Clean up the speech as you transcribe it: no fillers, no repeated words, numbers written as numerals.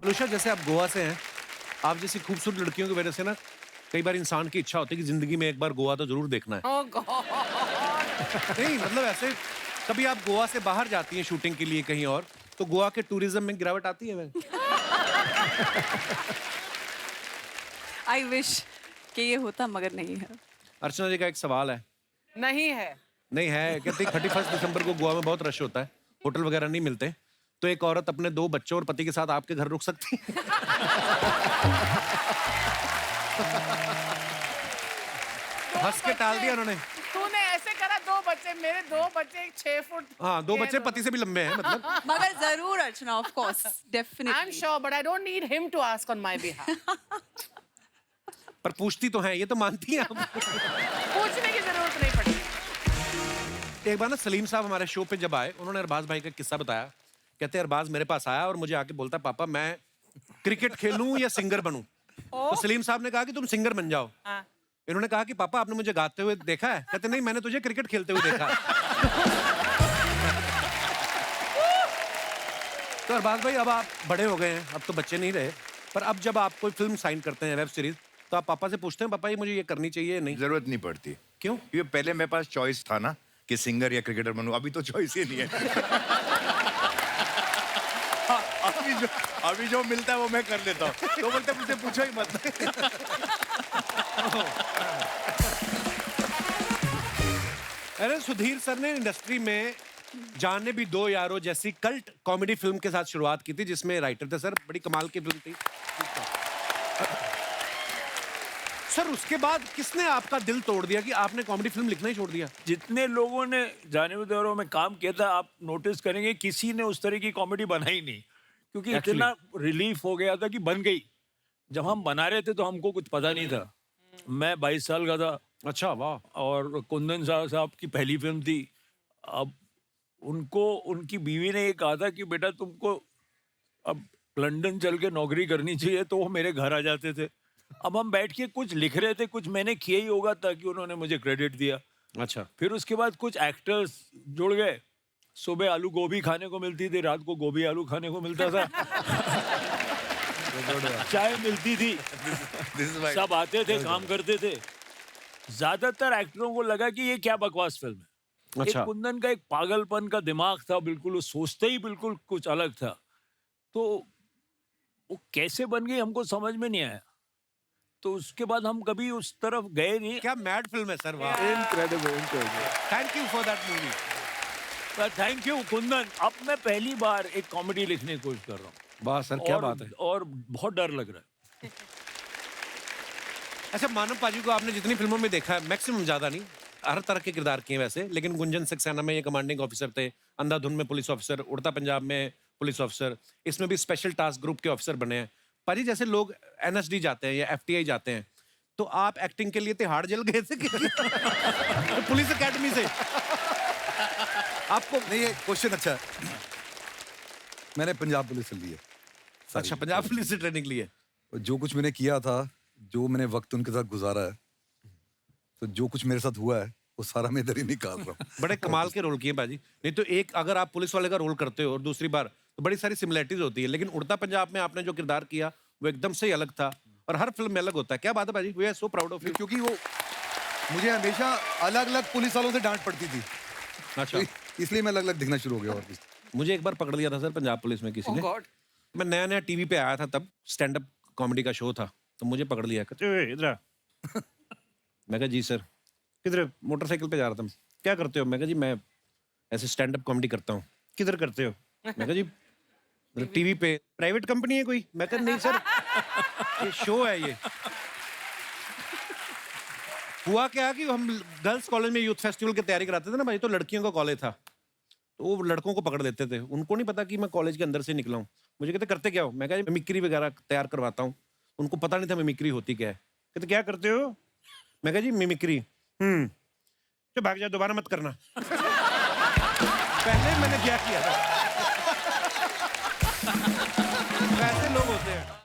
अनुषा, जैसे आप गोवा से हैं, आप जैसी खूबसूरत लड़कियों की वजह से ना कई बार इंसान की इच्छा होती है कि जिंदगी में एक बार गोवा तो जरूर देखना है। Oh God! नहीं मतलब ऐसे कभी आप गोवा से बाहर जाती हैं शूटिंग के लिए कहीं और, तो गोवा के टूरिज्म में गिरावट आती है? आई विश कि ये होता, मगर नहीं है। अर्चना जी का एक सवाल है। नहीं है। नहीं है, कहती 31 दिसंबर को गोवा में बहुत रश होता है, होटल वगैरह नहीं मिलते, तो एक औरत अपने 2 बच्चों और पति के साथ आपके घर रुक सकती है? हंस के टाल दिया उन्होंने। तूने ऐसे करा, 2 बच्चे, मेरे 2 बच्चे 6 फुट। हाँ, 2 बच्चे पति से भी लंबे हैं मतलब। मगर जरूर Archana, of course, I'm definitely. sure, but I don't need him to ask on my behalf. पर पूछती तो हैं, ये तो मानती हैं आप। पूछने की जरूरत नहीं पड़ी। एक बार ना सलीम साहब हमारे शो पे जब आए, उन्होंने अरबाज भाई का किस्सा बताया। कहते अरबाज मेरे पास आया और मुझे आके बोलता, पापा मैं क्रिकेट खेलूं या सिंगर बनूं? तो सलीम साहब ने कहा कि तुम सिंगर बन जाओ। हाँ। इन्होंने कहा कि पापा आपने मुझे गाते हुए देखा है? कहते नहीं, मैंने तुझे क्रिकेट खेलते हुए देखा है। तो अरबाज भाई, अब आप बड़े हो गए हैं, अब तो बच्चे नहीं रहे, पर अब जब आप कोई फिल्म साइन करते हैं, वेब सीरीज, तो आप पापा से पूछते हैं, पापा ये मुझे ये करनी चाहिए? नहीं, जरूरत नहीं पड़ती। क्यों? क्योंकि पहले मेरे पास चॉइस था ना कि सिंगर या क्रिकेटर बनूं, अभी तो चॉइस ही नहीं है। अभी जो मिलता है वो मैं कर लेता हूँ, तो बोलते मुझसे पूछो ही मत। अरे सुधीर सर ने इंडस्ट्री में जाने भी दो यारो जैसी कल्ट कॉमेडी फिल्म के साथ शुरुआत की थी, जिसमें राइटर थे सर, बड़ी कमाल की फिल्म थी सर। उसके बाद किसने आपका दिल तोड़ दिया कि आपने कॉमेडी फिल्म लिखना ही छोड़ दिया? जितने लोगों ने जाने भी दौरों में काम किया था, आप नोटिस करेंगे किसी ने उस तरह की कॉमेडी बनाई नहीं, क्योंकि इतना रिलीफ हो गया था कि बन गई। जब हम बना रहे थे तो हमको कुछ पता नहीं था। मैं 22 साल का था। अच्छा, वाह। और कुंदन साहब की पहली फिल्म थी। अब उनको उनकी बीवी ने ये कहा था कि बेटा तुमको अब लंदन चल के नौकरी करनी चाहिए, तो वो मेरे घर आ जाते थे। अब हम बैठ के कुछ लिख रहे थे, कुछ मैंने किया ही होगा, ताकि उन्होंने मुझे क्रेडिट दिया। अच्छा, फिर फिर उसके बाद कुछ एक्टर्स जुड़ गए। सुबह आलू गोभी खाने को मिलती थी, रात को गोभी आलू खाने को मिलता था। चाय मिलती थी, सब आते थे, काम करते थे। ज्यादातर एक्टरों को लगा कि ये क्या बकवास फिल्म है। अच्छा। एक कुंदन का एक पागलपन का दिमाग था, बिल्कुल वो सोचते ही बिल्कुल कुछ अलग था। तो वो कैसे बन गई हमको समझ में नहीं आया। तो उसके बाद हम कभी उस तरफ गए नहीं। क्या मैड फिल्म है सर, वाह। Incredible, incredible. Thank you for that movie. Thank you Kundan. अब मैं पहली बार एक कॉमेडी लिखने की कोशिश कर रहा हूँ। वाह सर, क्या बात है। और बहुत डर लग रहा है। अच्छा, मानव पाजी को आपने जितनी फिल्मों में देखा है, मैक्सिमम ज्यादा नहीं, हर तरह के किरदार किए वैसे, लेकिन गुंजन सक्सेना में ये कमांडिंग ऑफिसर थे, अंधाधुन में पुलिस ऑफिसर, उड़ता पंजाब में पुलिस ऑफिसर, इसमें भी स्पेशल टास्क ग्रुप के ऑफिसर बने हैं। पाजी, जैसे लोग एनएसडी जाते हैं या एफटीआई जाते हैं, तो आप एक्टिंग के लिए तिहाड़ जेल गए थे तो पुलिस एकेडमी से आपको? नहीं, ये क्वेश्चन अच्छा है। मैंने पंजाब पुलिस से ली है। अच्छा, पंजाब पुलिस से ट्रेनिंग ली है। जो कुछ मैंने किया था, जो मैंने वक्त उनके साथ गुजारा है, तो जो कुछ मेरे साथ हुआ है वो सारा मैं इधर ही निकाल रहा हूँ। बड़े कमाल के रोल किए बाजी। नहीं तो एक अगर आप पुलिस वाले का रोल करते हो और दूसरी बार, तो बड़ी सारी सिमिलरिटीज होती है, लेकिन उड़ता पंजाब में आपने जो किरदार किया वो एकदम से ही अलग था, और हर फिल्म में अलग होता है। क्या बात है बाजी, we are so proud of you. क्योंकि वो मुझे हमेशा अलग अलग पुलिस वालों से डांट पड़ती थी, अच्छा, तो इसलिए मैं अलग अलग दिखना शुरू हो गया। और मुझे एक बार पकड़ लिया था सर पंजाब पुलिस में किसी ने। God. मैं नया नया टीवी पे आया था, तब स्टैंड अप कॉमेडी का शो था, तो मुझे पकड़ लिया, कहते "ओए, इधर आ।" मैं कहा जी सर। किधर? मोटरसाइकिल पे जा रहा था। क्या करते हो? मैं कहा जी मैं ऐसे स्टैंड अप कॉमेडी करता हूँ। किधर करते हो? मैं कहा जी टीवी पे। प्राइवेट कंपनी है कोई? मैं कहा नहीं सर, ये शो है ये। हुआ क्या कि हम गर्ल्स कॉलेज में यूथ फेस्टिवल की तैयारी कराते थे ना भाई, तो लड़कियों का कॉलेज था, तो वो लड़कों को पकड़ लेते थे। उनको नहीं पता कि मैं कॉलेज के अंदर से निकला हूँ। मुझे कहते करते क्या हो? मैं कहा मिमिक्री वगैरह तैयार करवाता हूँ। उनको पता नहीं था मिमिक्री होती क्या है। कहते क्या करते हो? मैं कहा जी मिमिक्री। तो भाग जाओ, दोबारा मत करना। पहले मैंने क्या किया था। वैसे लोग होते हैं।